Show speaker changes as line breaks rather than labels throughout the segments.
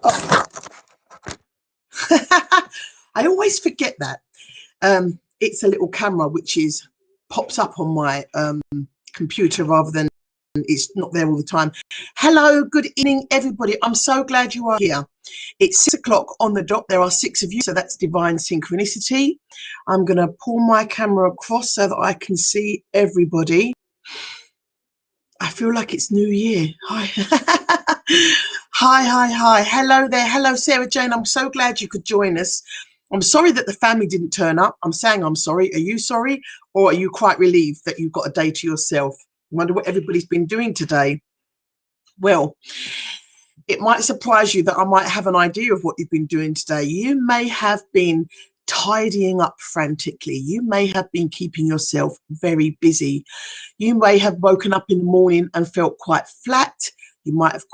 Oh. I always forget that. It's a little camera which is pops up on my computer rather than it's not there all the time. Hello, good evening, everybody. I'm so glad you are here. It's 6 o'clock on the dot. There are 6 of you, so that's divine synchronicity. I'm going to pull my camera across so that I can see everybody. I feel like it's New Year. Hi. Hi. Hello there. Hello, Sarah Jane. I'm so glad you could join us. I'm sorry that the family didn't turn up. I'm saying I'm sorry. Are you sorry? Or are you quite relieved that you've got a day to yourself? I wonder what everybody's been doing today. Well, it might surprise you that I might have an idea of what you've been doing today. You may have been tidying up frantically. You may have been keeping yourself very busy. You may have woken up in the morning and felt quite flat. You might have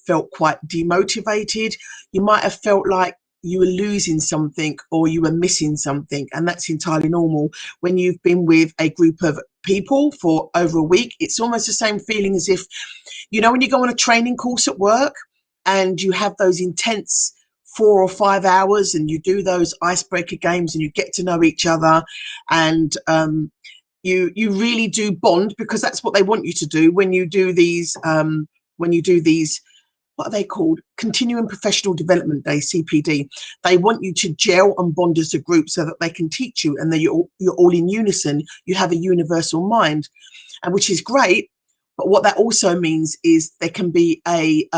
felt quite demotivated. You might have felt like you were losing something or you were missing something, and that's entirely normal. When you've been with a group of people for over a week, it's almost the same feeling as if, you know, when you go on a training course at work and you have those intense 4 or 5 hours and you do those icebreaker games and you get to know each other, and you really do bond, because that's what they want you to do when you do these what are they called? Continuing Professional Development Day, CPD. They want you to gel and bond as a group so that they can teach you, and that you're all in unison. You have a universal mind, and which is great. But what that also means is there can be a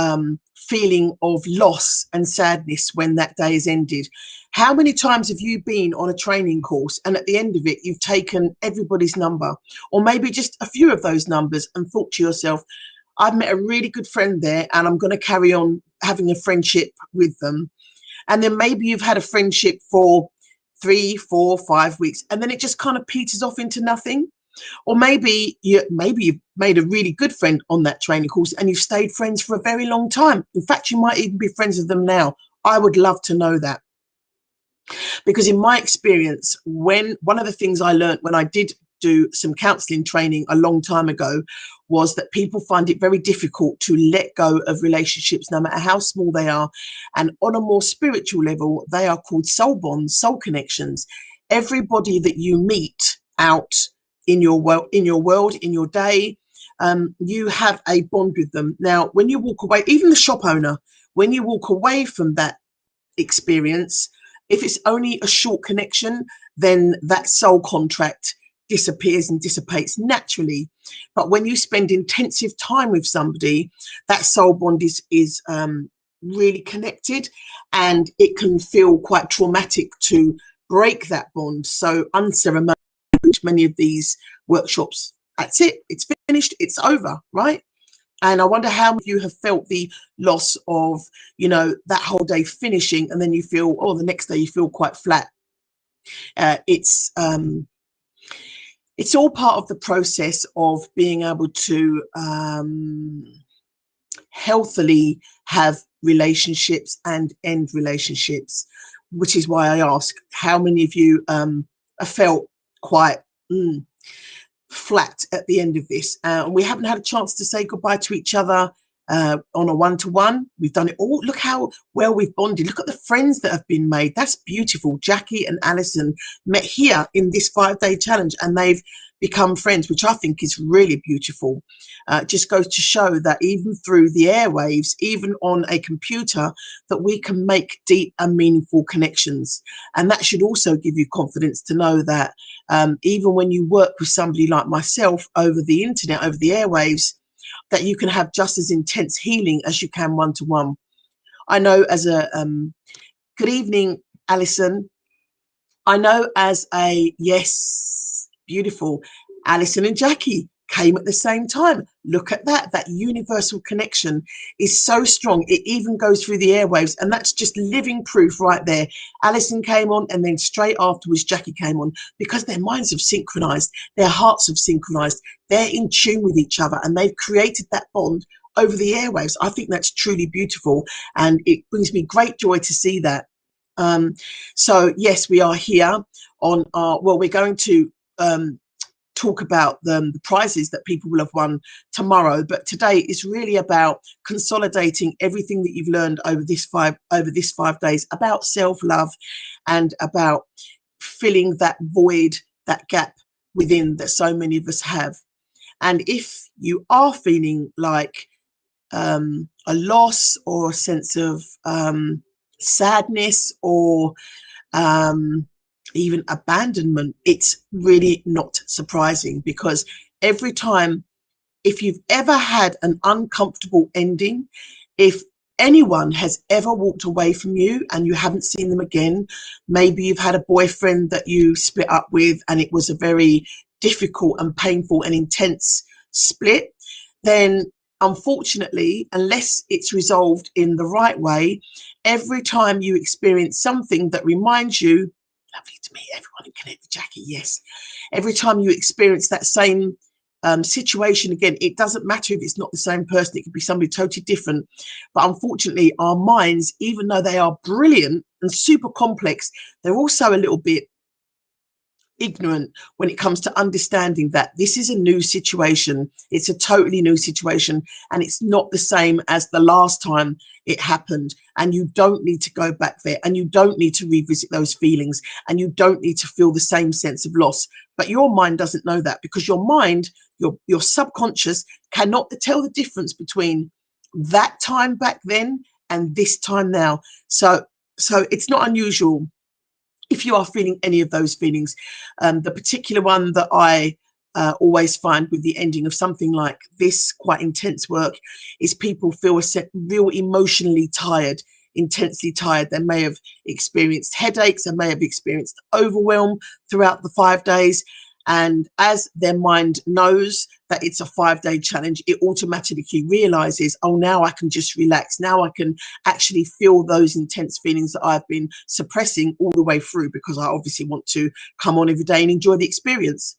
feeling of loss and sadness when that day is ended. How many times have you been on a training course and at the end of it, you've taken everybody's number, or maybe just a few of those numbers, and thought to yourself, I've met a really good friend there and I'm going to carry on having a friendship with them. And then maybe you've had a friendship for 3, 4, 5 weeks, and then it just kind of peters off into nothing. Or maybe you've made a really good friend on that training course and you've stayed friends for a very long time. In fact, you might even be friends with them now. I would love to know that. Because in my experience, one of the things I learned when I did do some counseling training a long time ago was that people find it very difficult to let go of relationships, no matter how small they are. And on a more spiritual level, they are called soul bonds, soul connections. Everybody that you meet out in your world, in your day, you have a bond with them. Now, when you walk away, even the shop owner, when you walk away from that experience, if it's only a short connection, then that soul contract disappears and dissipates naturally. But when you spend intensive time with somebody, that soul bond is really connected, and it can feel quite traumatic to break that bond so unceremoniously. Many of these workshops, that's it, it's finished, it's over, right? And I wonder how many of you have felt the loss of, you know, that whole day finishing, and then you feel, oh, the next day you feel quite flat. It's all part of the process of being able to healthily have relationships and end relationships, which is why I ask how many of you have felt quite flat at the end of this, and we haven't had a chance to say goodbye to each other on a one-to-one. We've done it all. Look how well we've bonded. Look at the friends that have been made. That's beautiful. Jackie and Alison met here in this 5-day challenge, and they've become friends, which I think is really beautiful. Just goes to show that even through the airwaves, even on a computer, that we can make deep and meaningful connections. And that should also give you confidence to know that even when you work with somebody like myself over the internet, over the airwaves, that you can have just as intense healing as you can one-to-one. I know as a good evening, Alison. I know as a, yes, beautiful, Alison and Jackie came at the same time. Look at that. That universal connection is so strong. It even goes through the airwaves, and that's just living proof right there. Alison came on, and then straight afterwards Jackie came on, because their minds have synchronized, their hearts have synchronized, they're in tune with each other, and they've created that bond over the airwaves. I think that's truly beautiful, and it brings me great joy to see that. So yes, we are here on our, well, we're going to talk about the prizes that people will have won tomorrow, but today is really about consolidating everything that you've learned over this 5 days about self-love and about filling that void, that gap within that so many of us have. And if you are feeling like a loss or a sense of sadness or even abandonment, it's really not surprising, because every time, if you've ever had an uncomfortable ending, if anyone has ever walked away from you and you haven't seen them again, maybe you've had a boyfriend that you split up with and it was a very difficult and painful and intense split, then unfortunately, unless it's resolved in the right way, every time you experience something that reminds you, lovely to meet everyone and connect with Jackie, yes, every time you experience that same situation again, it doesn't matter if it's not the same person, it could be somebody totally different, but unfortunately our minds, even though they are brilliant and super complex, they're also a little bit ignorant when it comes to understanding that this is a new situation. It's a totally new situation, and it's not the same as the last time it happened, and you don't need to go back there, and you don't need to revisit those feelings, and you don't need to feel the same sense of loss. But your mind doesn't know that, because your mind, your subconscious cannot tell the difference between that time back then and this time now. So it's not unusual if you are feeling any of those feelings. The particular one that I always find with the ending of something like this, quite intense work, is people feel real emotionally tired, intensely tired. They may have experienced headaches, they may have experienced overwhelm throughout the 5 days. And as their mind knows that it's a 5-day challenge, it automatically realizes, oh, now I can just relax. Now I can actually feel those intense feelings that I've been suppressing all the way through, because I obviously want to come on every day and enjoy the experience.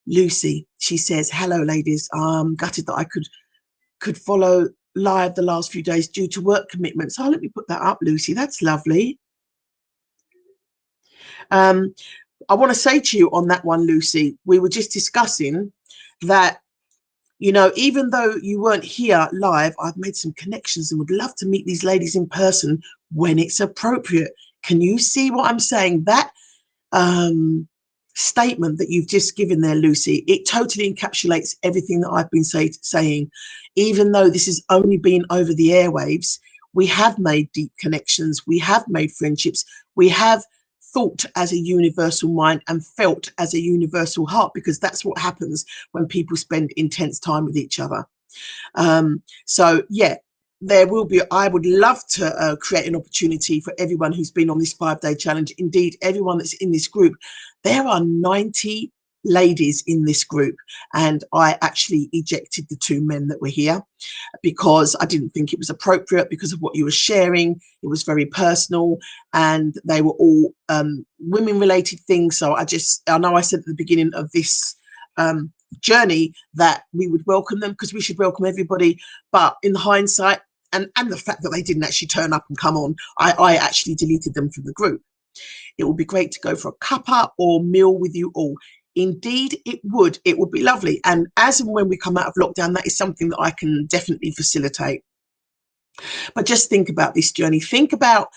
Lucy, she says, hello, ladies. I'm gutted that I could follow live the last few days due to work commitments. Oh, let me put that up, Lucy. That's lovely. I want to say to you on that one, Lucy, we were just discussing that, you know, even though you weren't here live, I've made some connections and would love to meet these ladies in person when it's appropriate. Can you see what I'm saying? That statement that you've just given there, Lucy, it totally encapsulates everything that I've been saying. Even though this has only been over the airwaves, we have made deep connections, we have made friendships, we have thought as a universal mind and felt as a universal heart, because that's what happens when people spend intense time with each other. So yeah, there will be, I would love to create an opportunity for everyone who's been on this 5-day challenge. Indeed, everyone that's in this group. There are 90 ladies in this group, and I actually ejected the 2 men that were here because I didn't think it was appropriate, because of what you were sharing. It was very personal, and they were all women related things. So I know I said at the beginning of this journey that we would welcome them, because we should welcome everybody, but in hindsight, and the fact that they didn't actually turn up and come on, I actually deleted them from the group. It would be great to go for a cuppa or meal with you all. Indeed, it would be lovely. And as and when we come out of lockdown, that is something that I can definitely facilitate. But just think about this journey. Think about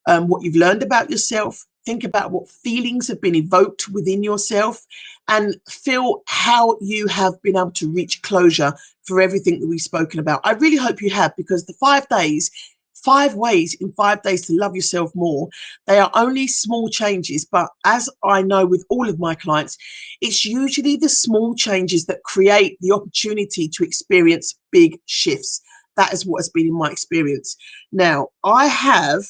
what you've learned about yourself. Think about what feelings have been evoked within yourself, and feel how you have been able to reach closure for everything that we've spoken about. I really hope you have, because the 5 days, 5 ways in 5 days to love yourself more, they are only small changes. But as I know with all of my clients, it's usually the small changes that create the opportunity to experience big shifts. That is what has been in my experience. Now, I have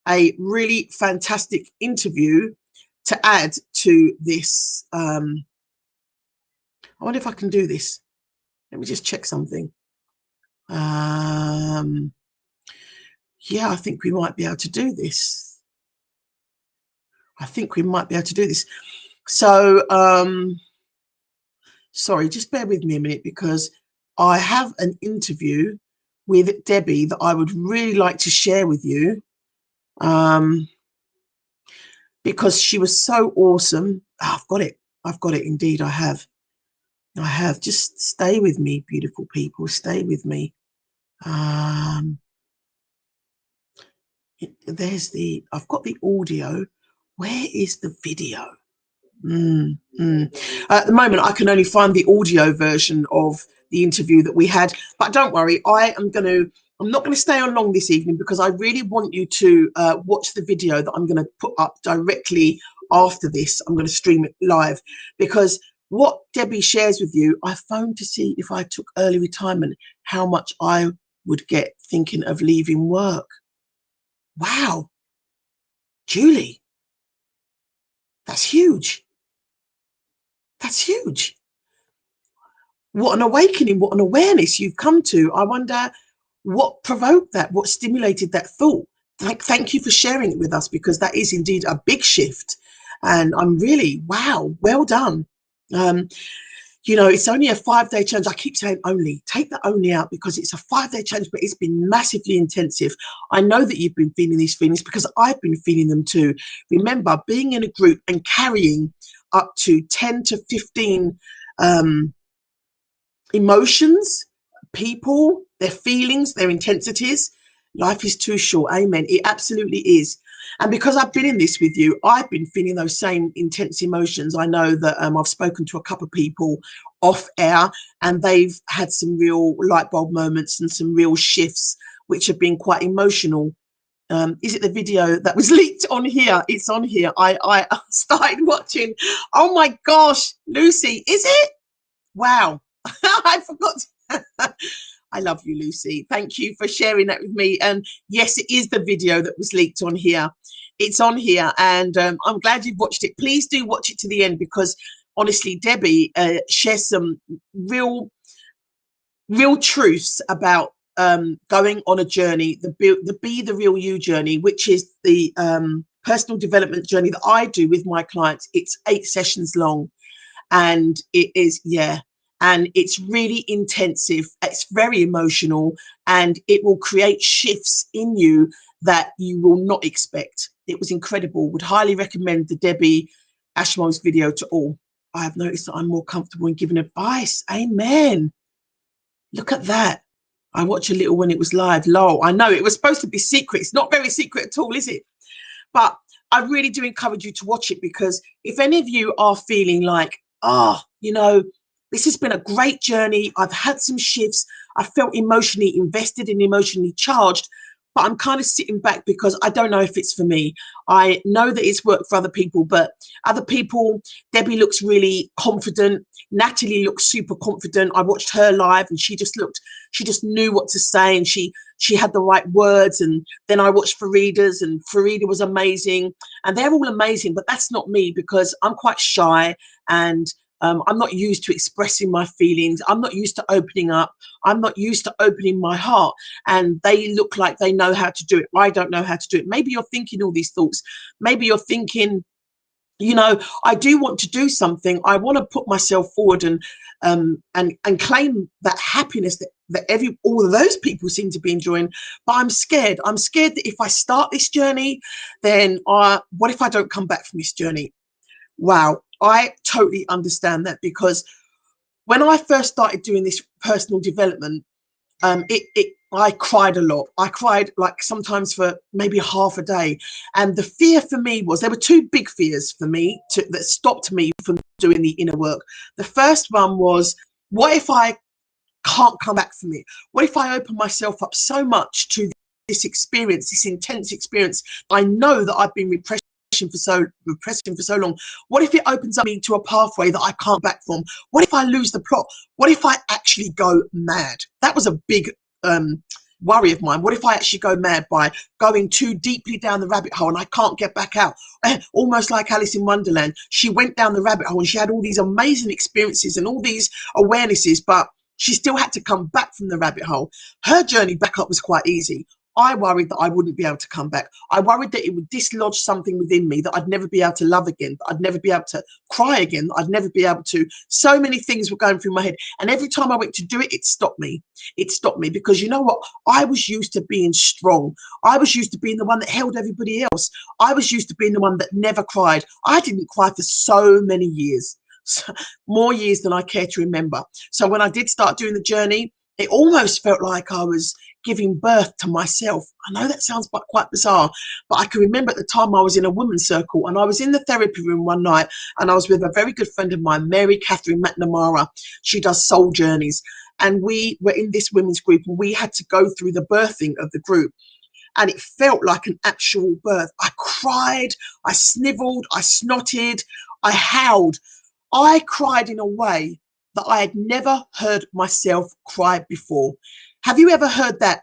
a really fantastic interview to add to this. I wonder if I can do this. Let me just check something. Yeah, I think we might be able to do this. So, sorry, just bear with me a minute, because I have an interview with Debbie that I would really like to share with you. Because she was so awesome. Oh, I've got it. I've got it. Indeed, I have. I have. Just stay with me, beautiful people. Stay with me. Um, I've got the audio. Where is the video? At the moment, I can only find the audio version of the interview that we had. But don't worry, I'm not going to stay on long this evening because I really want you to watch the video that I'm going to put up directly after this. I'm going to stream it live because what Debbie shares with you, I phoned to see if I took early retirement, how much I would get thinking of leaving work. Wow, Julie, that's huge. That's huge. What an awakening, what an awareness you've come to. I wonder what provoked that, what stimulated that thought. Thank you for sharing it with us, because that is indeed a big shift. And I'm really, wow, well done. You know, it's only a 5-day challenge. I keep saying only, take the only out because it's a 5-day challenge, but it's been massively intensive. I know that you've been feeling these feelings because I've been feeling them too. Remember, being in a group and carrying up to 10 to 15 emotions, people, their feelings, their intensities. Life is too short. Amen. It absolutely is. And because I've been in this with you, I've been feeling those same intense emotions. I know that I've spoken to a couple of people off air and they've had some real light bulb moments and some real shifts, which have been quite emotional. Is it the video that was leaked on here? It's on here. I started watching. Oh my gosh, Lucy, is it? Wow. I forgot. I love you, Lucy. Thank you for sharing that with me. And yes, it is the video that was leaked on here. It's on here, and I'm glad you've watched it. Please do watch it to the end, because honestly, Debbie shares some real truths about going on a journey, the Be the Real You journey, which is the personal development journey that I do with my clients. It's 8 sessions long. And it is, yeah, and it's really intensive. It's very emotional, and it will create shifts in you that you will not expect. It was incredible. Would highly recommend the Debbie Ashmole's video to all. I have noticed that I'm more comfortable in giving advice. Amen. Look at that. I watched a little when it was live. Lol. I know it was supposed to be secret. It's not very secret at all, is it? But I really do encourage you to watch it, because if any of you are feeling like, you know, this has been a great journey, I've had some shifts, I felt emotionally invested and emotionally charged, but I'm kind of sitting back because I don't know if it's for me. I know that it's worked for other people, but other people, Debbie looks really confident. Natalie looks super confident. I watched her live and she just knew what to say, and she had the right words. And then I watched Farida's, and Farida was amazing, and they're all amazing, but that's not me, because I'm quite shy, and I'm not used to expressing my feelings. I'm not used to opening up. I'm not used to opening my heart. And they look like they know how to do it. I don't know how to do it. Maybe you're thinking all these thoughts. Maybe you're thinking, you know, I do want to do something. I want to put myself forward and claim that happiness that all of those people seem to be enjoying. But I'm scared. I'm scared that if I start this journey, then what if I don't come back from this journey? Wow, I totally understand that, because when I first started doing this personal development, I cried a lot. I cried like sometimes for maybe half a day. And the fear for me was, there were 2 big fears for me that stopped me from doing the inner work. The first one was, what if I can't come back from it? What if I open myself up so much to this experience, this intense experience? I know that I've been repressing for so long. What if it opens up me to a pathway that I can't back from? What if I lose the plot? What if I actually go mad? That was a big worry of mine. What if I actually go mad by going too deeply down the rabbit hole and I can't get back out? Almost like Alice in Wonderland. She went down the rabbit hole and she had all these amazing experiences and all these awarenesses, but she still had to come back from the rabbit hole. Her journey back up was quite easy. I worried that I wouldn't be able to come back. I worried that it would dislodge something within me, that I'd never be able to love again, that I'd never be able to cry again, that I'd never be able to. So many things were going through my head. And every time I went to do it, it stopped me. It stopped me, because you know what? I was used to being strong. I was used to being the one that held everybody else. I was used to being the one that never cried. I didn't cry for so many years. more years than I care to remember. So when I did start doing the journey, it almost felt like I was giving birth to myself. I know that sounds quite bizarre, but I can remember at the time I was in a women's circle, and I was in the therapy room one night, and I was with a very good friend of mine, Mary Catherine McNamara. She does soul journeys. And we were in this women's group, and we had to go through the birthing of the group. And it felt like an actual birth. I cried, I sniveled, I snotted, I howled. I cried in a way that I had never heard myself cry before. Have you ever heard that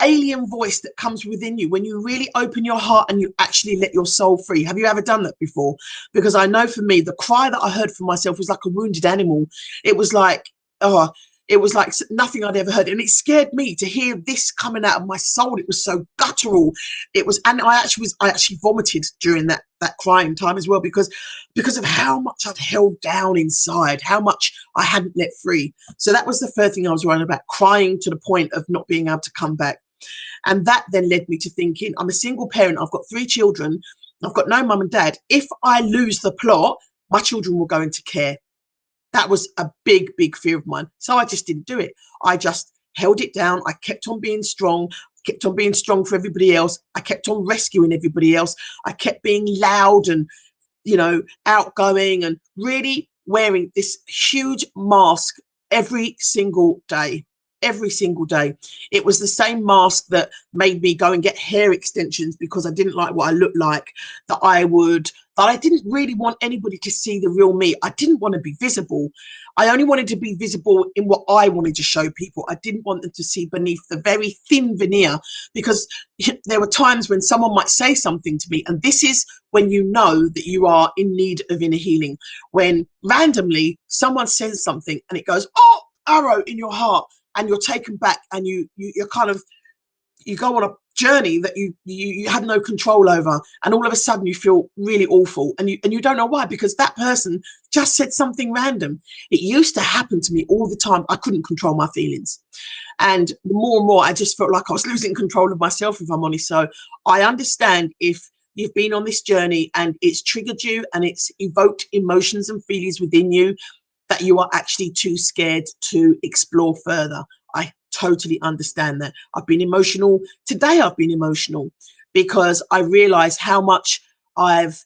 alien voice that comes within you when you really open your heart and you actually let your soul free? Have you ever done that before? Because I know for me, the cry that I heard for myself was like a wounded animal. It was like, oh, it was like nothing I'd ever heard. And it scared me to hear this coming out of my soul. It was so guttural. It was, and I actually vomited during that crying time as well, because of how much I'd held down inside, how much I hadn't let free. So that was the first thing I was worried about, crying to the point of not being able to come back. And that then led me to thinking, I'm a single parent. I've got 3 children. I've got no mum and dad. If I lose the plot, my children will go into care. That was a big, big fear of mine. So I just didn't do it. I just held it down. I kept on being strong, for everybody else. I kept on rescuing everybody else. I kept being loud and, outgoing, and really wearing this huge mask every single day. Every single day. It was the same mask that made me go and get hair extensions because I didn't like what I looked like, that I didn't really want anybody to see the real me. I didn't want to be visible. I only wanted to be visible in what I wanted to show people. I didn't want them to see beneath the very thin veneer, because there were times when someone might say something to me, and this is when you know that you are in need of inner healing. When randomly someone says something and it goes, oh, arrow in your heart, and you're taken back, and you're kind of, you go on a journey that you had no control over, and all of a sudden you feel really awful, and you don't know why, because that person just said something random. It used to happen to me all the time. I couldn't control my feelings, and more and more I just felt like I was losing control of myself, if I'm honest. So I understand if you've been on this journey and it's triggered you and it's evoked emotions and feelings within you that you are actually too scared to explore further. I totally understand that. I've been emotional. Today I've been emotional because I realize how much I've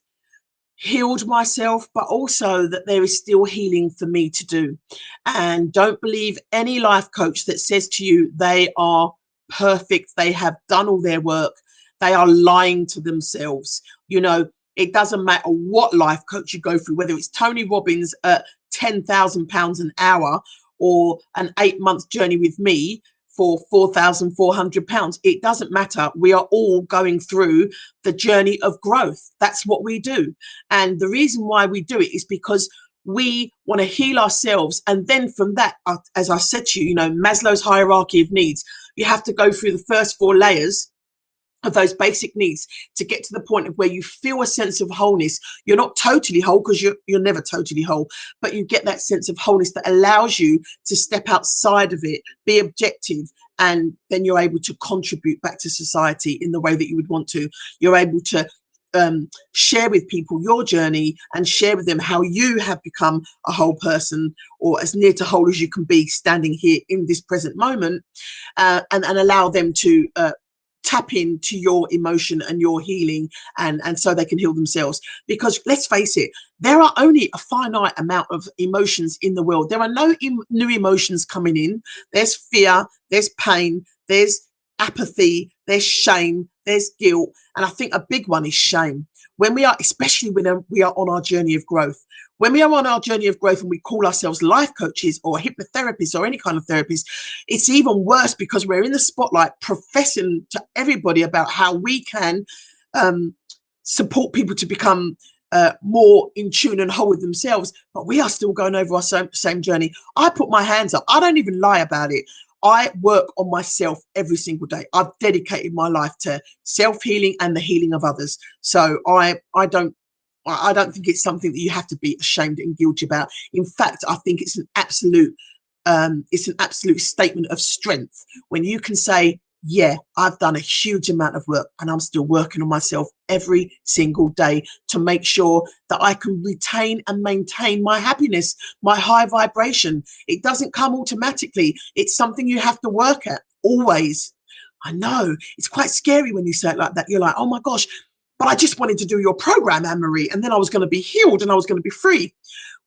healed myself, but also that there is still healing for me to do. And don't believe any life coach that says to you they are perfect, they have done all their work. They are lying to themselves. It doesn't matter what life coach you go through, whether it's Tony Robbins at £10,000 an hour or an 8-month journey with me for £4,400. It doesn't matter. We are all going through the journey of growth. That's what we do. And the reason why we do it is because we want to heal ourselves. And then from that, as I said to you, Maslow's hierarchy of needs, you have to go through the first 4 layers of those basic needs to get to the point of where you feel a sense of wholeness. You're not totally whole, because you're never totally whole, but you get that sense of wholeness that allows you to step outside of it, be objective, and then you're able to contribute back to society in the way that you would want to. You're able to share with people your journey and share with them how you have become a whole person, or as near to whole as you can be standing here in this present moment, and allow them to tap into your emotion and your healing, and so they can heal themselves. Because let's face it, there are only a finite amount of emotions in the world. There are no new emotions coming in. There's fear, there's pain, there's apathy, there's shame, there's guilt. And I think a big one is shame. Especially when we are on our journey of growth. When we are on our journey of growth and we call ourselves life coaches or hypnotherapists or any kind of therapist, it's even worse, because we're in the spotlight professing to everybody about how we can support people to become more in tune and whole with themselves, but we are still going over our same journey. I put my hands up. I don't even lie about it. I work on myself every single day. I've dedicated my life to self-healing and the healing of others. So I don't think it's something that you have to be ashamed and guilty about. In fact, I think it's an absolute statement of strength when you can say, yeah, I've done a huge amount of work, and I'm still working on myself every single day to make sure that I can retain and maintain my happiness, my high vibration. It doesn't come automatically. It's something you have to work at always. I know it's quite scary when you say it like that. You're like, oh my gosh, but I just wanted to do your program, Anne-Marie, and then I was going to be healed and I was going to be free.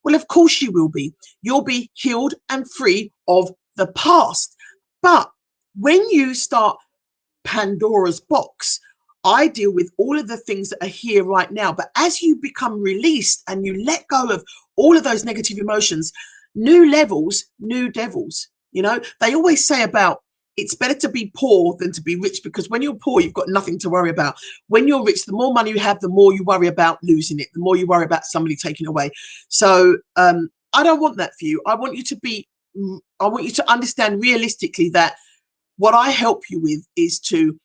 Well, of course you will be. You'll be healed and free of the past. But when you start Pandora's box, I deal with all of the things that are here right now. But as you become released and you let go of all of those negative emotions, new levels, new devils. You know, they always say about it's better to be poor than to be rich, because when you're poor, you've got nothing to worry about. When you're rich, the more money you have, the more you worry about losing it, the more you worry about somebody taking away. So I don't want that for you. I want you to understand realistically that what I help you with is to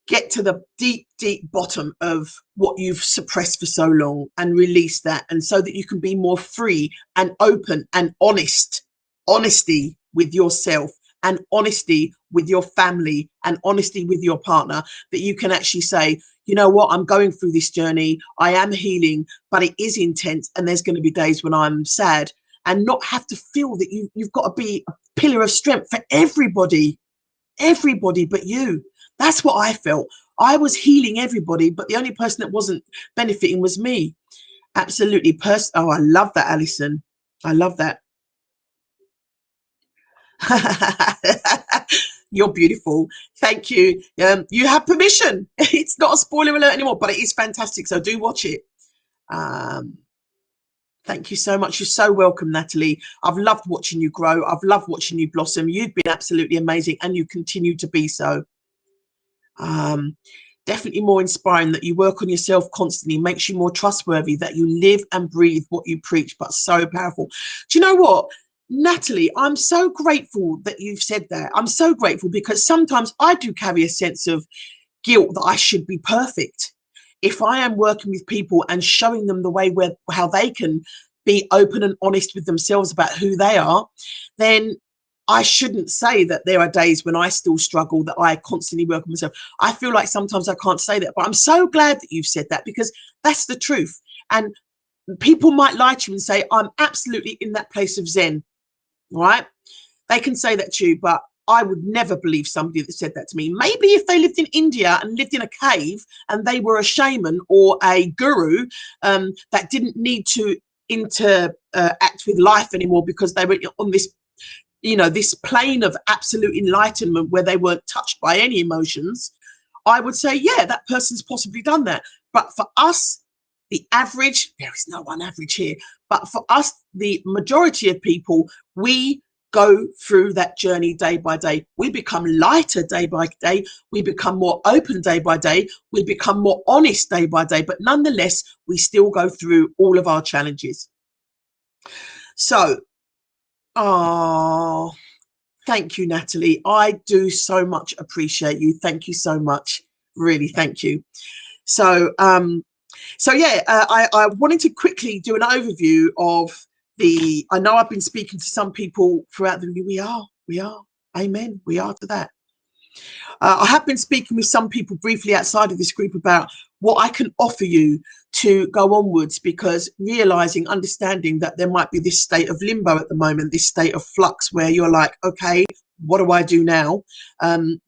get to the deep, deep bottom of what you've suppressed for so long and release that. And so that you can be more free and open and honest, honesty with yourself and honesty with your family and honesty with your partner, that you can actually say, you know what, I'm going through this journey. I am healing, but it is intense. And there's going to be days when I'm sad, and not have to feel that you've got to be a pillar of strength for everybody but you. That's what I felt. I was healing everybody, but the only person that wasn't benefiting was me. Absolutely. Oh, I love that, Alison. I love that. You're beautiful. Thank you. You have permission. It's not a spoiler alert anymore, but it is fantastic. So do watch it. Thank you so much. You're so welcome, Natalie. I've loved watching you grow. I've loved watching you blossom. You've been absolutely amazing, and you continue to be so. Definitely more inspiring that you work on yourself constantly, makes you more trustworthy, that you live and breathe what you preach, but so powerful. Do you know what, Natalie, I'm so grateful that you've said that. I'm so grateful, because sometimes I do carry a sense of guilt that I should be perfect. If I am working with people and showing them the way how they can be open and honest with themselves about who they are, then I shouldn't say that there are days when I still struggle, that I constantly work on myself. I feel like sometimes I can't say that, but I'm so glad that you've said that, because that's the truth. And people might lie to you and say, I'm absolutely in that place of Zen, right? They can say that to you, but I would never believe somebody that said that to me. Maybe if they lived in India and lived in a cave and they were a shaman or a guru that didn't need to interact with life anymore, because they were on this, this plane of absolute enlightenment where they weren't touched by any emotions, I would say, yeah, that person's possibly done that. But for us, the average, there is no one average here, but for us, the majority of people, we go through that journey day by day. We become lighter day by day. We become more open day by day. We become more honest day by day. But nonetheless, we still go through all of our challenges. So, oh, thank you, Natalie. I do so much appreciate you. Thank you so much. Really, thank you. So, yeah, I wanted to quickly do an overview of I know I've been speaking to some people throughout the, we are, amen, we are to that. I have been speaking with some people briefly outside of this group about what I can offer you to go onwards, because understanding that there might be this state of limbo at the moment, this state of flux where you're like, okay, what do I do now?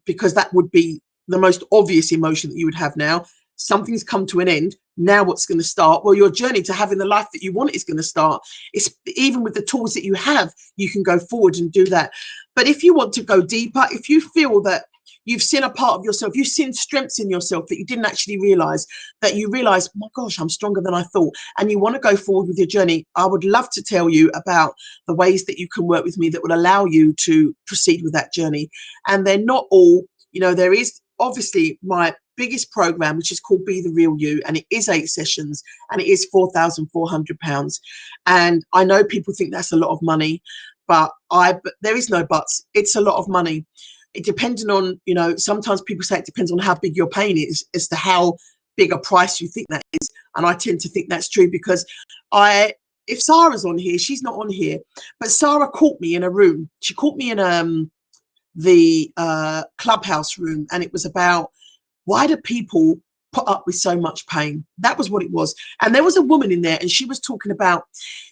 Because that would be the most obvious emotion that you would have now. Something's come to an end. Now what's going to start? Well, your journey to having the life that you want is going to start. It's even with the tools that you have, you can go forward and do that. But if you want to go deeper, if you feel that you've seen a part of yourself, you've seen strengths in yourself that you didn't actually realize, that you realize, oh my gosh, I'm stronger than I thought, and you want to go forward with your journey, I would love to tell you about the ways that you can work with me that will allow you to proceed with that journey. And they're not all, there is obviously my biggest program, which is called Be the Real You, and it is 8 sessions and it is £4,400. And I know people think that's a lot of money, but there is no buts. It's a lot of money. It depending on, sometimes people say it depends on how big your pain is as to how big a price you think that is. And I tend to think that's true, because if Sarah's on here, she's not on here, but Sarah caught me in a room. She caught me in the Clubhouse room, and it was about, why do people put up with so much pain? That was what it was. And there was a woman in there, and she was talking about,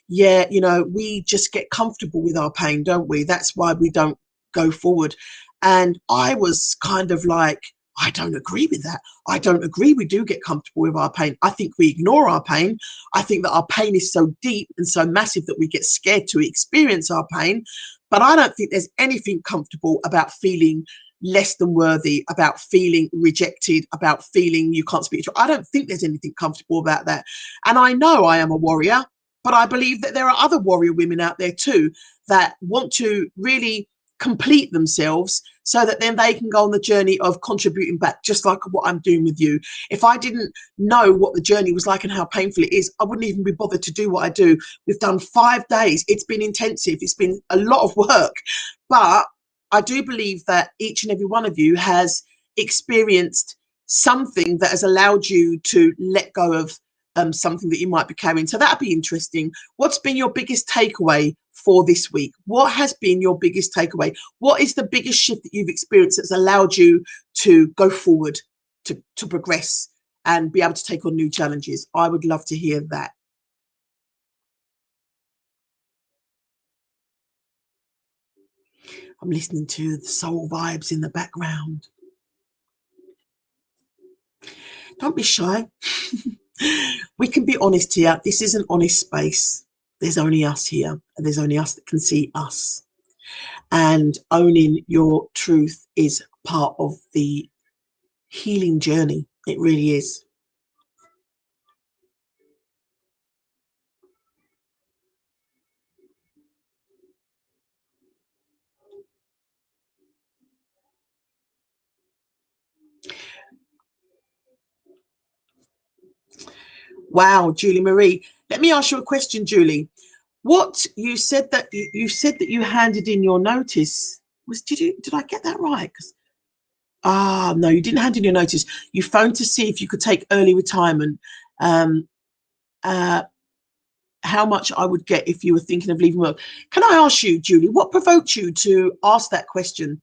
yeah, you know, we just get comfortable with our pain, don't we? That's why we don't go forward. And I was kind of like, I don't agree with that. I don't agree we do get comfortable with our pain. I think we ignore our pain. I think that our pain is so deep and so massive that we get scared to experience our pain. But I don't think there's anything comfortable about feeling less than worthy, about feeling rejected, about feeling you can't speak to. I don't think there's anything comfortable about that. And I know I am a warrior, but I believe that there are other warrior women out there too that want to really complete themselves so that then they can go on the journey of contributing back, just like what I'm doing with you. If I didn't know what the journey was like and how painful it is, I wouldn't even be bothered to do what I do. We've done 5 days. It's been intensive. It's been a lot of work, but I do believe that each and every one of you has experienced something that has allowed you to let go of something that you might be carrying. So that'd be interesting. What's been your biggest takeaway for this week? What has been your biggest takeaway? What is the biggest shift that you've experienced that's allowed you to go forward, to progress and be able to take on new challenges? I would love to hear that. I'm listening to the soul vibes in the background. Don't be shy. We can be honest here. This is an honest space. There's only us here, and there's only us that can see us. And owning your truth is part of the healing journey. It really is. Wow, Julie Marie. Let me ask you a question, Julie. What you said that you said that you handed in your notice was, did I get that right? No, you didn't hand in your notice. You phoned to see if you could take early retirement. Um, uh, how much I would get if you were thinking of leaving work. Can I ask you, Julie, what provoked you to ask that question?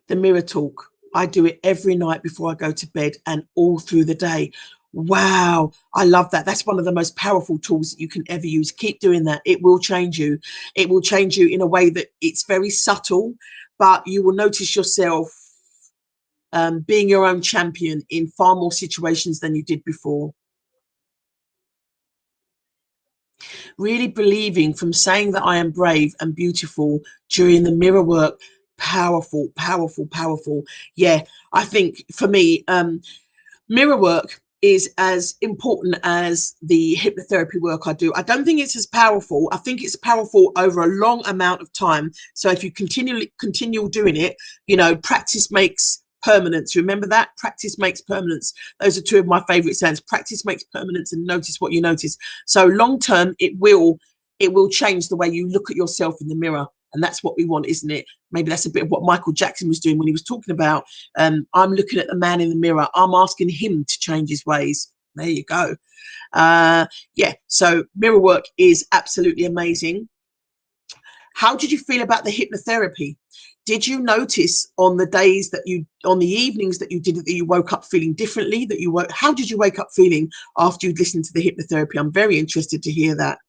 The mirror talk. I do it every night before I go to bed and all through the day. Wow, I love that. That's one of the most powerful tools that you can ever use. Keep doing that. It will change you. It will change you in a way that it's very subtle, but you will notice yourself being your own champion in far more situations than you did before. Really believing from saying that I am brave and beautiful during the mirror work. Powerful, powerful, powerful. Yeah, I think for me, mirror work is as important as the hypnotherapy work I do. I don't think it's as powerful. I think it's powerful over a long amount of time. So if you continue doing it, you know, practice makes permanence. Remember that? Practice makes permanence. Those are two of my favorite sayings. Practice makes permanence, and notice what you notice. So long term, it will change the way you look at yourself in the mirror. And that's what we want, isn't it? Maybe that's a bit of what Michael Jackson was doing when he was talking about, I'm looking at the man in the mirror. I'm asking him to change his ways. There you go. Yeah, so mirror work is absolutely amazing. How did you feel about the hypnotherapy? Did you notice on the days that on the evenings that you did it, that you woke up feeling differently, how did you wake up feeling after you'd listened to the hypnotherapy? I'm very interested to hear that.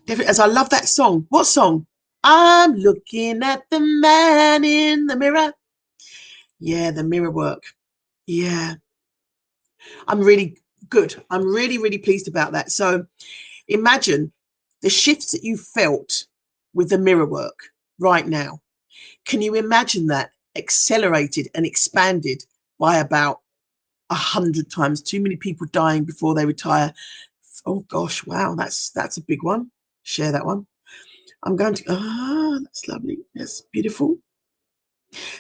As I love that song. What song? I'm looking at the man in the mirror. Yeah, the mirror work. Yeah, I'm really good. I'm really, really pleased about that. So imagine the shifts that you felt with the mirror work right now. Can you imagine that accelerated and expanded by about 100 times? Too many people dying before they retire. Oh gosh, wow, that's a big one. Share that one. I'm going to, that's lovely. That's beautiful.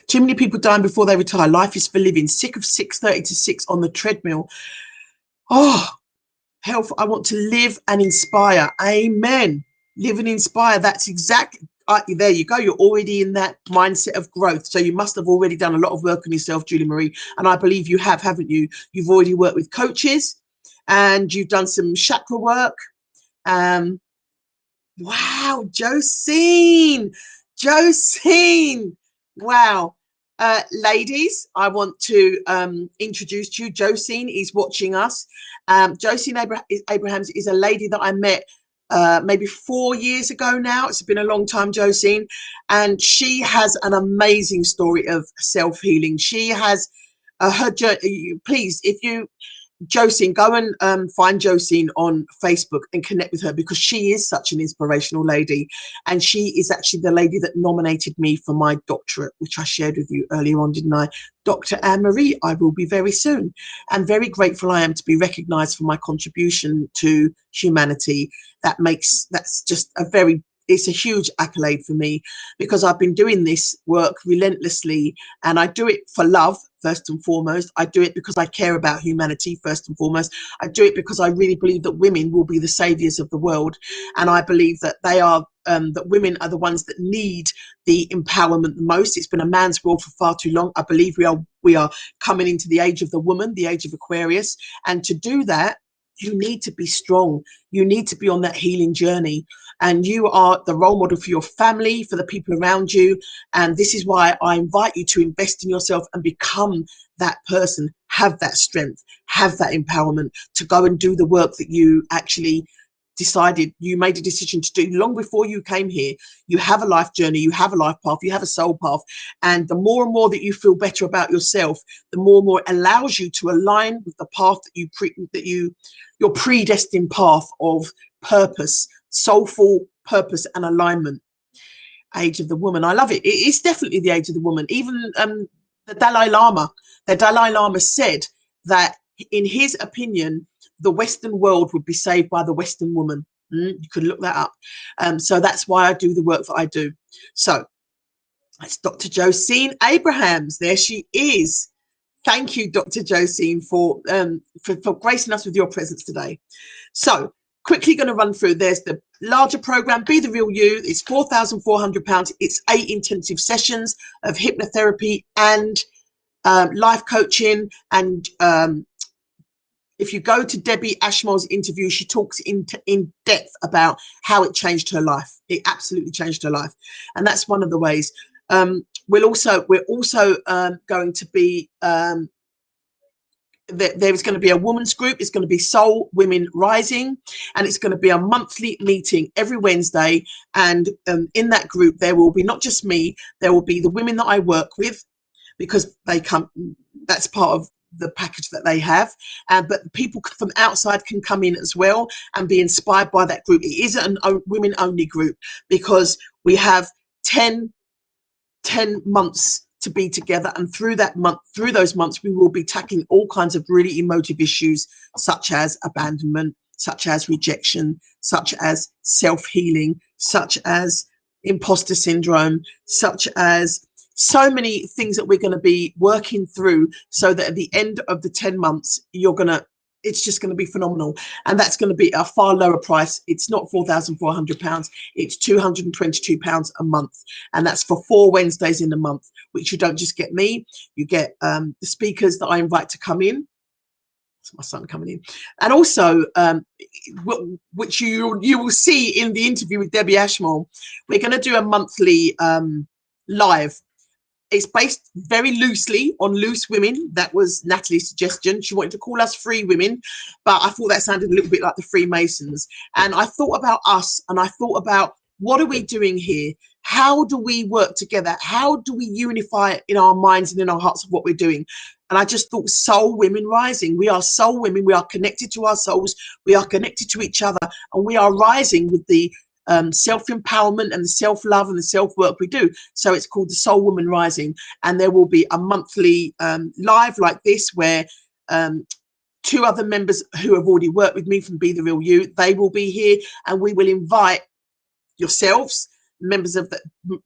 Too many people dying before they retire. Life is for living. Sick of 6:30 to 6 on the treadmill. Oh, health. I want to live and inspire. Amen. Live and inspire. That's exactly. there you go. You're already in that mindset of growth. So you must have already done a lot of work on yourself, Julie Marie. And I believe you have, haven't you? You've already worked with coaches and you've done some chakra work. Wow, Josine. Wow. Ladies, I want to introduce to you. Josine is watching us. Josine Abrahams is a lady that I met maybe 4 years ago now. It's been a long time, Josine. And she has an amazing story of self-healing. She has her journey. Please, if you... Josine, go and find Josine on Facebook and connect with her, because she is such an inspirational lady, and she is actually the lady that nominated me for my doctorate, which I shared with you earlier on, didn't I? Dr. Anne-Marie, I will be very soon, and very grateful I am to be recognised for my contribution to humanity. That's just it's a huge accolade for me, because I've been doing this work relentlessly, and I do it for love first and foremost. I do it because I care about humanity first and foremost. I do it because I really believe that women will be the saviors of the world, and I believe that that women are the ones that need the empowerment the most. It's been a man's world for far too long. I believe we are coming into the age of the woman, the age of Aquarius, and to do that, you need to be strong. You need to be on that healing journey, and you are the role model for your family, for the people around you. And this is why I invite you to invest in yourself and become that person, have that strength, have that empowerment to go and do the work that you actually you made a decision to do long before you came here. You have a life journey, you have a life path, you have a soul path, and the more and more that you feel better about yourself, the more and more it allows you to align with the path your predestined path of purpose, soulful purpose and alignment. Age of the woman, I love it. It is definitely the age of the woman. Even the Dalai Lama said that in his opinion, the Western world would be saved by the Western woman. You can look that up. So that's why I do the work that I do. So that's Dr. Josine Abrahams. There she is. Thank you, Dr. Josine, for gracing us with your presence today. So quickly going to run through. There's the larger program, Be the Real You. It's £4,400. It's 8 intensive sessions of hypnotherapy and life coaching. And if you go to Debbie Ashmole's interview, she talks in depth about how it changed her life. It absolutely changed her life, and that's one of the ways. We're also going to be there is going to be a women's group. It's going to be Soul Women Rising, and it's going to be a monthly meeting every Wednesday. And in that group, there will be not just me. There will be the women that I work with, because they come. That's part of the package that they have, but people from outside can come in as well and be inspired by that group. It is a women only group, because we have 10 months to be together, and through those months we will be tackling all kinds of really emotive issues, such as abandonment, such as rejection, such as self-healing, such as imposter syndrome, such as so many things that we're going to be working through, so that at the end of the 10 months it's just going to be phenomenal. And that's going to be a far lower price. It's not £4,400, it's £222 a month, and that's for 4 Wednesdays in a month, which you don't just get me, you get the speakers that I invite to come in. It's my son coming in, and also which you will see in the interview with Debbie Ashmole. We're going to do a monthly live. It's based very loosely on Loose Women. That was Natalie's suggestion. She wanted to call us Free Women, but I thought that sounded a little bit like the Freemasons. And I thought about us, and I thought about, what are we doing here? How do we work together? How do we unify in our minds and in our hearts of what we're doing? And I just thought, Soul Women Rising. We are soul women. We are connected to our souls. We are connected to each other, and we are rising with the self-empowerment and the self-love and the self-work we do. So it's called the Soul Woman Rising, and there will be a monthly live like this, where 2 other members who have already worked with me from Be the Real You, they will be here, and we will invite yourselves,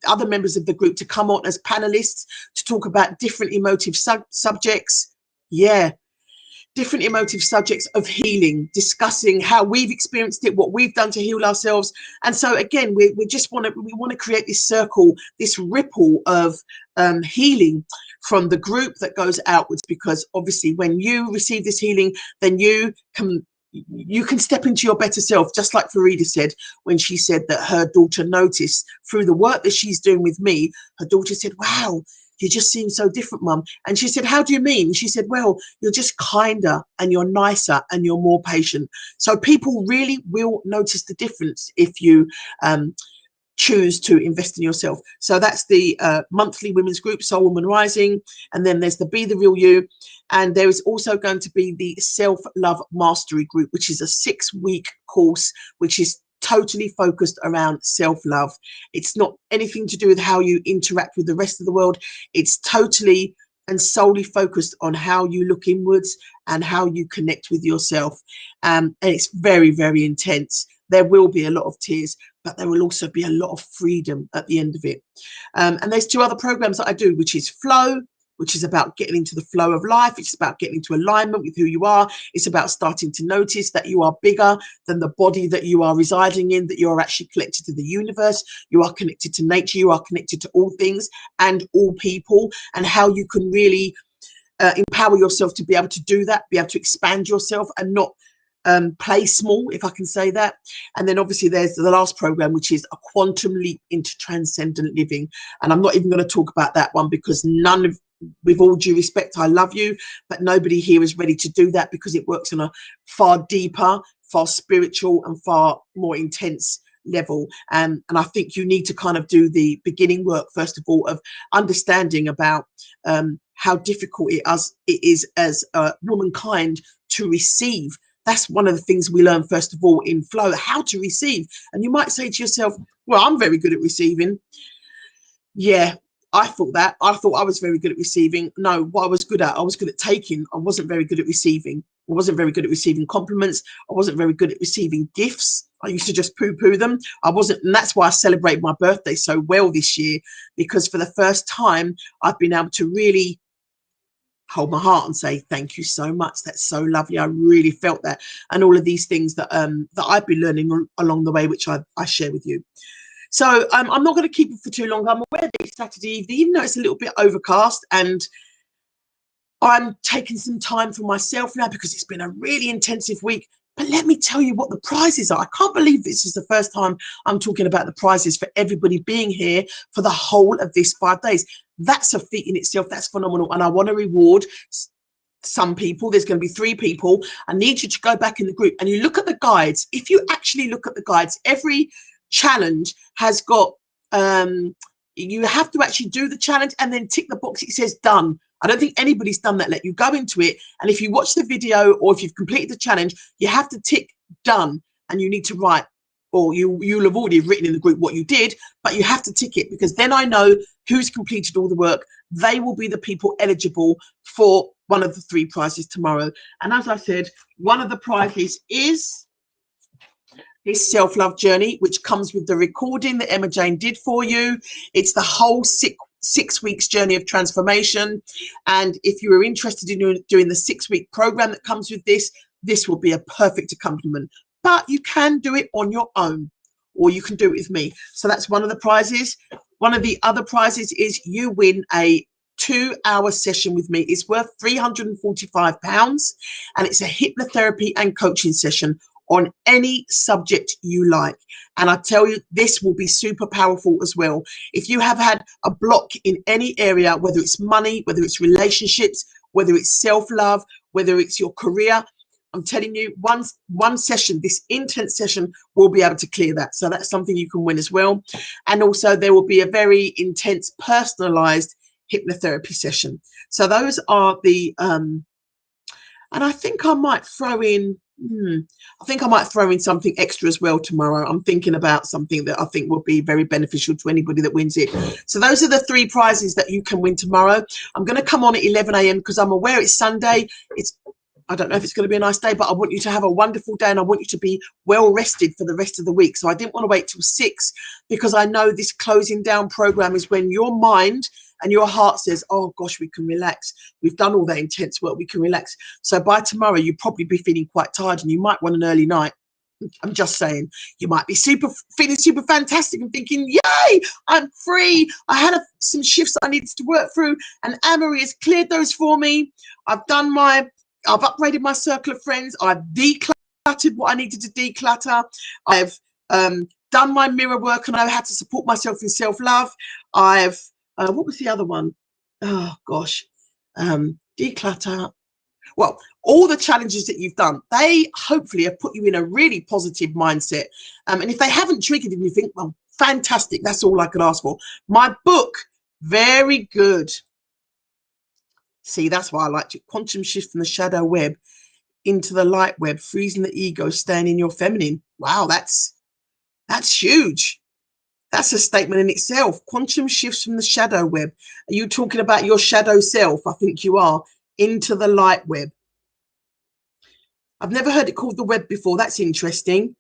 other members of the group, to come on as panelists to talk about different emotive subjects. Yeah, different emotive subjects of healing, discussing how we've experienced it, what we've done to heal ourselves. And so again, we want to create this circle, this ripple of healing from the group that goes outwards, because obviously when you receive this healing, then you can step into your better self, just like Farida said when she said that her daughter noticed through the work that she's doing with me. Her daughter said, wow, you just seem so different, Mum. And she said, how do you mean? She said, well, you're just kinder and you're nicer and you're more patient. So people really will notice the difference if you choose to invest in yourself. So that's the monthly women's group, Soul Woman Rising. And then there's the Be the Real You. And there is also going to be the Self-Love Mastery group, which is a 6-week course, which is totally focused around self-love. It's not anything to do with how you interact with the rest of the world. It's totally and solely focused on how you look inwards and how you connect with yourself. And it's very, very intense. There will be a lot of tears, but there will also be a lot of freedom at the end of it. And there's 2 other programs that I do, which is Flow, which is about getting into the flow of life. It's about getting into alignment with who you are. It's about starting to notice that you are bigger than the body that you are residing in, that you are actually connected to the universe. You are connected to nature. You are connected to all things and all people, and how you can really empower yourself to be able to do that, be able to expand yourself and not play small, if I can say that. And then obviously there's the last program, which is a quantum leap into transcendent living. And I'm not even going to talk about that one, because with all due respect, I love you, but nobody here is ready to do that, because it works on a far deeper, far spiritual and far more intense level. And I think you need to kind of do the beginning work, first of all, of understanding about how difficult it is as womankind to receive. That's one of the things we learn, first of all, in Flow, how to receive. And you might say to yourself, well, I'm very good at receiving. Yeah, I thought that. I thought I was very good at receiving. No, what I was good at taking. I wasn't very good at receiving. I wasn't very good at receiving compliments. I wasn't very good at receiving gifts. I used to just poo-poo them. I wasn't, and that's why I celebrate my birthday so well this year, because for the first time, I've been able to really hold my heart and say thank you so much. That's so lovely. I really felt that, and all of these things that that I've been learning along the way, which I share with you. So I'm not going to keep it for too long. I'm aware that it's Saturday evening, even though it's a little bit overcast, and I'm taking some time for myself now because it's been a really intensive week. But let me tell you what the prizes are. I can't believe this is the first time I'm talking about the prizes for everybody being here for the whole of this 5 days. That's a feat in itself. That's phenomenal. And I want to reward some people. There's going to be 3 people. I need you to go back in the group and you look at the guides. If you actually look at the guides, every challenge has got, you have to actually do the challenge and then tick the box. It says done. I don't think anybody's done that. Let you go into it, and if you watch the video or if you've completed the challenge, you have to tick done, and you need to write, or you'll have already written in the group what you did, but you have to tick it, because then I know who's completed all the work. They will be the people eligible for one of the 3 prizes tomorrow. And as I said, one of the prizes is this self-love journey, which comes with the recording that Emma Jane did for you. It's the whole 6 weeks journey of transformation. And if you are interested in doing the 6-week program that comes with this, this will be a perfect accompaniment. But you can do it on your own, or you can do it with me. So that's one of the prizes. One of the other prizes is you win a 2-hour session with me. It's worth £345, and it's a hypnotherapy and coaching session on any subject you like. And I tell you, this will be super powerful as well. If you have had a block in any area, whether it's money, whether it's relationships, whether it's self-love, whether it's your career, I'm telling you, one session, this intense session, will be able to clear that. So that's something you can win as well. And also there will be a very intense personalized hypnotherapy session. So those are the and I think I might throw in something extra as well tomorrow. I'm thinking about something that I think will be very beneficial to anybody that wins it. So those are the 3 prizes that you can win tomorrow. I'm going to come on at 11 a.m. because I'm aware it's Sunday. I don't know if it's going to be a nice day, but I want you to have a wonderful day, and I want you to be well rested for the rest of the week. So I didn't want to wait till 6, because I know this closing down program is when your mind and your heart says, oh gosh, we can relax. We've done all that intense work, we can relax. So by tomorrow, you'll probably be feeling quite tired and you might want an early night. I'm just saying, you might be feeling super fantastic and thinking, yay, I'm free. I had some shifts that I needed to work through, and Anne-Marie has cleared those for me. I've upgraded my circle of friends. I've decluttered what I needed to declutter. I've done my mirror work and I know how to support myself in self-love. I've, what was the other one? Oh gosh, declutter. Well, all the challenges that you've done, they hopefully have put you in a really positive mindset. And if they haven't triggered and you think, well, fantastic, that's all I could ask for. My book, very good. See, that's why I liked it. Quantum Shift from the Shadow Web into the Light Web, Freezing the Ego, Staying in Your Feminine. Wow, that's huge. That's a statement in itself. Quantum shifts from the shadow web. Are you talking about your shadow self? I think you are. Into the light web. I've never heard it called the web before. That's interesting.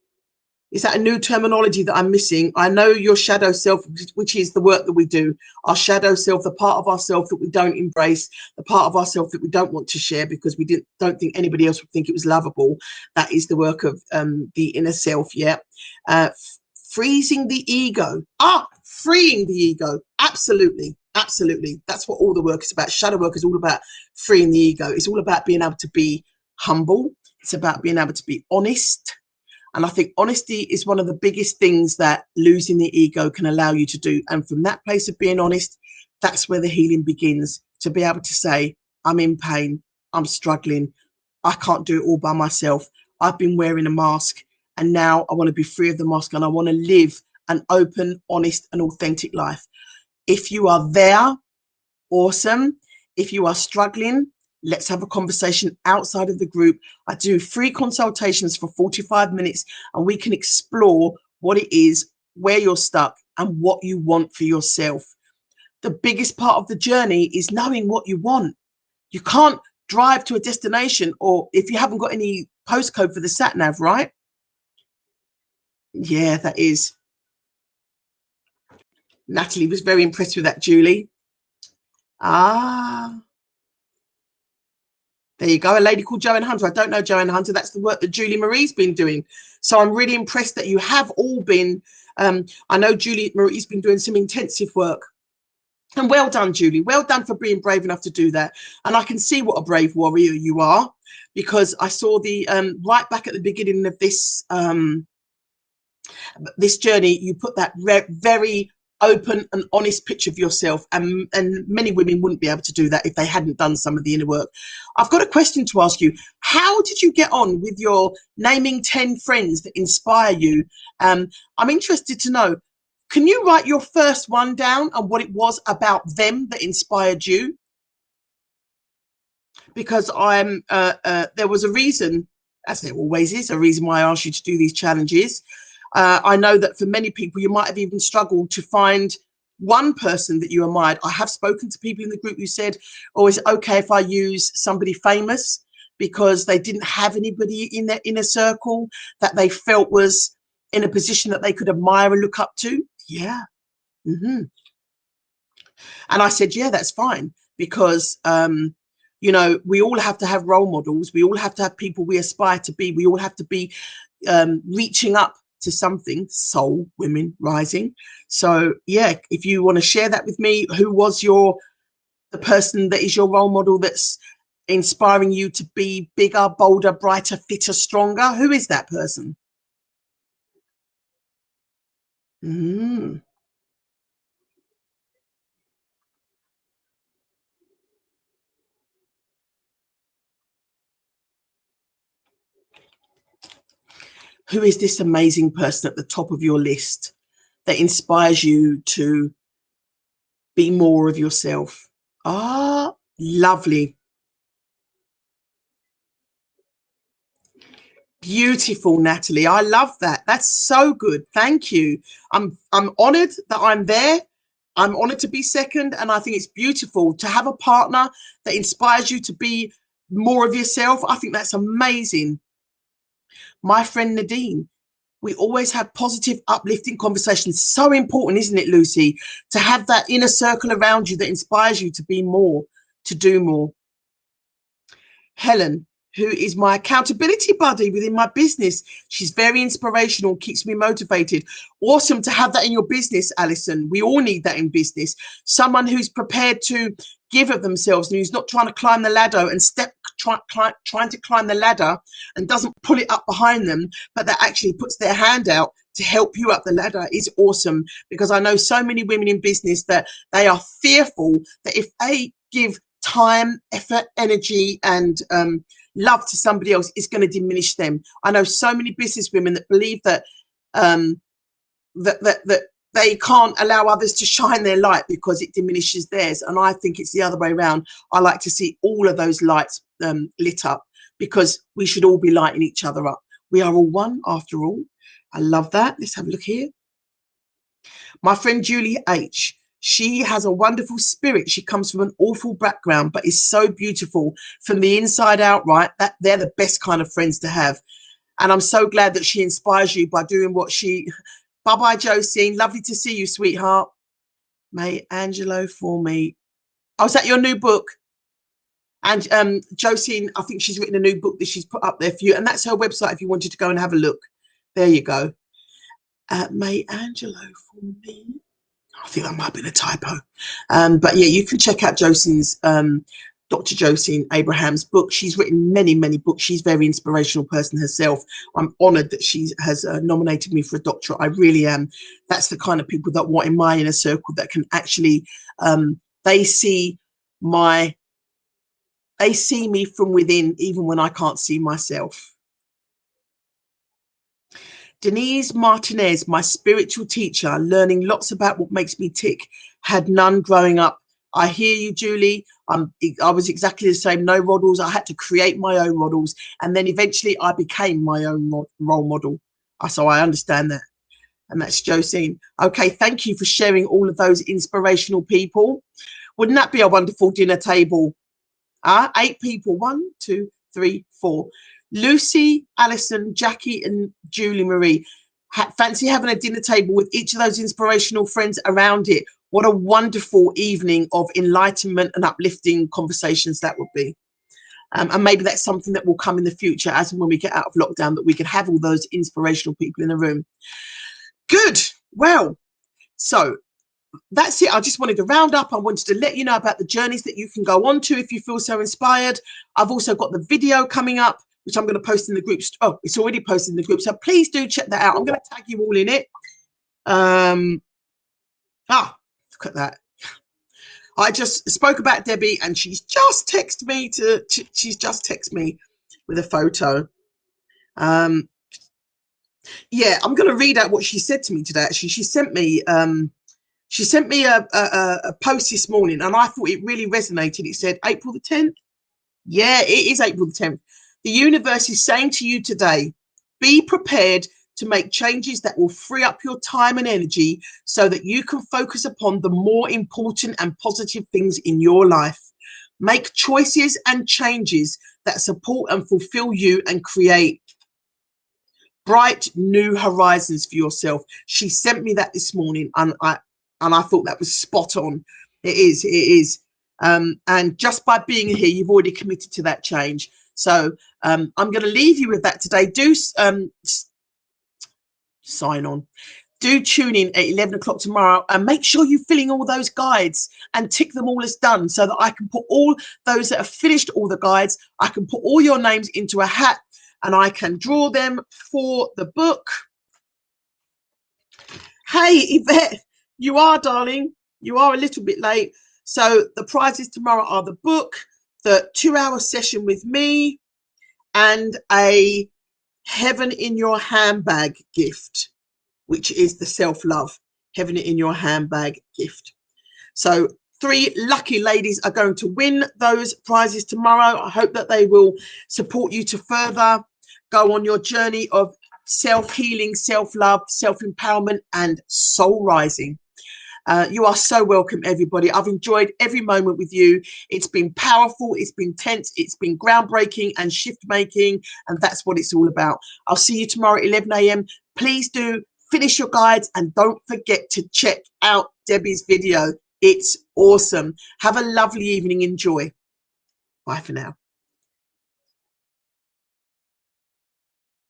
Is that a new terminology that I'm missing? I know your shadow self, which is the work that we do. Our shadow self, the part of ourself that we don't embrace, the part of ourself that we don't want to share because we don't think anybody else would think it was lovable. That is the work of the inner self. Yeah. Freezing the ego. Freeing the ego. Absolutely. Absolutely. That's what all the work is about. Shadow work is all about freeing the ego. It's all about being able to be humble. It's about being able to be honest. And I think honesty is one of the biggest things that losing the ego can allow you to do. And from that place of being honest, that's where the healing begins. To be able to say, I'm in pain, I'm struggling, I can't do it all by myself. I've been wearing a mask and now I want to be free of the mask and I want to live an open, honest and authentic life. If you are there, awesome. If you are struggling, let's have a conversation outside of the group. I do free consultations for 45 minutes and we can explore what it is, where you're stuck and what you want for yourself. The biggest part of the journey is knowing what you want. You can't drive to a destination, or if you haven't got any postcode for the sat nav, right? Yeah, that is. Natalie was very impressed with that, Julie. There you go. A lady called Joanne Hunter. I don't know Joanne Hunter. That's the work that Julie Marie's been doing. So I'm really impressed that you have all been. I know Julie Marie's been doing some intensive work. And well done, Julie. Well done for being brave enough to do that. And I can see what a brave warrior you are, because I saw the right back at the beginning of this this journey, you put that very open and honest picture of yourself, and many women wouldn't be able to do that if they hadn't done some of the inner work. I've got a question to ask you. How did you get on with your naming 10 friends that inspire you? I'm interested to know, can you write your first one down and what it was about them that inspired you? Because there was a reason, as there always is, a reason why I asked you to do these challenges. I know that for many people, you might have even struggled to find one person that you admired. I have spoken to people in the group who said, oh, is it okay if I use somebody famous, because they didn't have anybody in their inner circle that they felt was in a position that they could admire and look up to? Yeah. And I said, yeah, that's fine, because you know, we all have to have role models. We all have to have people we aspire to be. We all have to be reaching up to something. Soul women rising. So yeah, if you want to share that with me, who was the person that is your role model that's inspiring you to be bigger, bolder, brighter, fitter, stronger? Who is that person? Who is this amazing person at the top of your list that inspires you to be more of yourself? Lovely. Beautiful, Natalie. I love that. That's so good. Thank you. I'm honored that I'm there. I'm honored to be second. And I think it's beautiful to have a partner that inspires you to be more of yourself. I think that's amazing. My friend Nadine, We always have positive, uplifting conversations. So important, isn't it, Lucy, to have that inner circle around you that inspires you to be more, to do more. Helen, who is my accountability buddy within my business. She's very inspirational, keeps me motivated. Awesome to have that in your business, Alison. We all need that in business. Someone who's prepared to give of themselves and who's not trying to climb the ladder and trying to climb the ladder and doesn't pull it up behind them, but that actually puts their hand out to help you up the ladder is awesome. Because I know so many women in business that they are fearful that if they give time, effort, energy, and love to somebody else, is going to diminish them. I know so many business women that believe that that they can't allow others to shine their light because it diminishes theirs. And I think it's the other way around. I like to see all of those lights lit up, because we should all be lighting each other up. We are all one after all. I love that. Let's have a look here. My friend Julie H. She has a wonderful spirit. She comes from an awful background, but is so beautiful from the inside out, right? That they're the best kind of friends to have. And I'm so glad that she inspires you by doing what she... Bye-bye, Josine. Lovely to see you, sweetheart. May Angelo for me. Oh, is that your new book? And Josine, I think she's written a new book that she's put up there for you. And that's her website if you wanted to go and have a look. There you go. May Angelo for me. I think that might have been a typo. But yeah, you can check out Josine's, Dr. Josine Abraham's book. She's written many, many books. She's a very inspirational person herself. I'm honoured that she has nominated me for a doctorate. I really am. That's the kind of people that want in my inner circle that can actually, they see me from within, even when I can't see myself. Denise Martinez, my spiritual teacher, learning lots about what makes me tick. Had none growing up. I hear you, Julie. I was exactly the same. No models. I had to create my own models. And then eventually I became my own role model. So I understand that. And that's Josine. Okay, thank you for sharing all of those inspirational people. Wouldn't that be a wonderful dinner table? 8 people. 1, 2, 3, 4. Lucy, Alison, Jackie, and Julie Marie. Fancy having a dinner table with each of those inspirational friends around it. What a wonderful evening of enlightenment and uplifting conversations that would be. And maybe that's something that will come in the future, as and when we get out of lockdown, that we can have all those inspirational people in the room. Good. Well, so that's it. I just wanted to round up. I wanted to let you know about the journeys that you can go on to if you feel so inspired. I've also got the video coming up, which I'm going to post in the groups. Oh, it's already posted in the group. So please do check that out. I'm going to tag you all in it. Look at that. I just spoke about Debbie and she's just texted me with a photo. Yeah, I'm going to read out what she said to me today. Actually, she sent me a post this morning and I thought it really resonated. It said April the 10th. Yeah, it is April the 10th. The universe is saying to you today, be prepared to make changes that will free up your time and energy so that you can focus upon the more important and positive things in your life. Make choices and changes that support and fulfill you and create bright new horizons for yourself. She sent me that this morning and I thought that was spot on. It is. And just by being here, you've already committed to that change. So I'm going to leave you with that today. Do sign on. Do tune in at 11 o'clock tomorrow and make sure you're filling all those guides and tick them all as done so that I can put all those that have finished all the guides, I can put all your names into a hat and I can draw them for the book. Hey, Yvette, you are, darling. You are a little bit late. So the prizes tomorrow are the book, the 2-hour session with me, and a Heaven in Your Handbag gift, which is the self-love Heaven in Your Handbag gift. So 3 lucky ladies are going to win those prizes tomorrow. I hope that they will support you to further go on your journey of self-healing, self-love, self-empowerment and soul rising. You are so welcome, everybody. I've enjoyed every moment with you. It's been powerful, it's been tense, it's been groundbreaking and shift making, and that's what it's all about. I'll see you tomorrow at 11 a.m. Please do finish your guides and don't forget to check out Debbie's video. It's awesome. Have a lovely evening. Enjoy. Bye for now.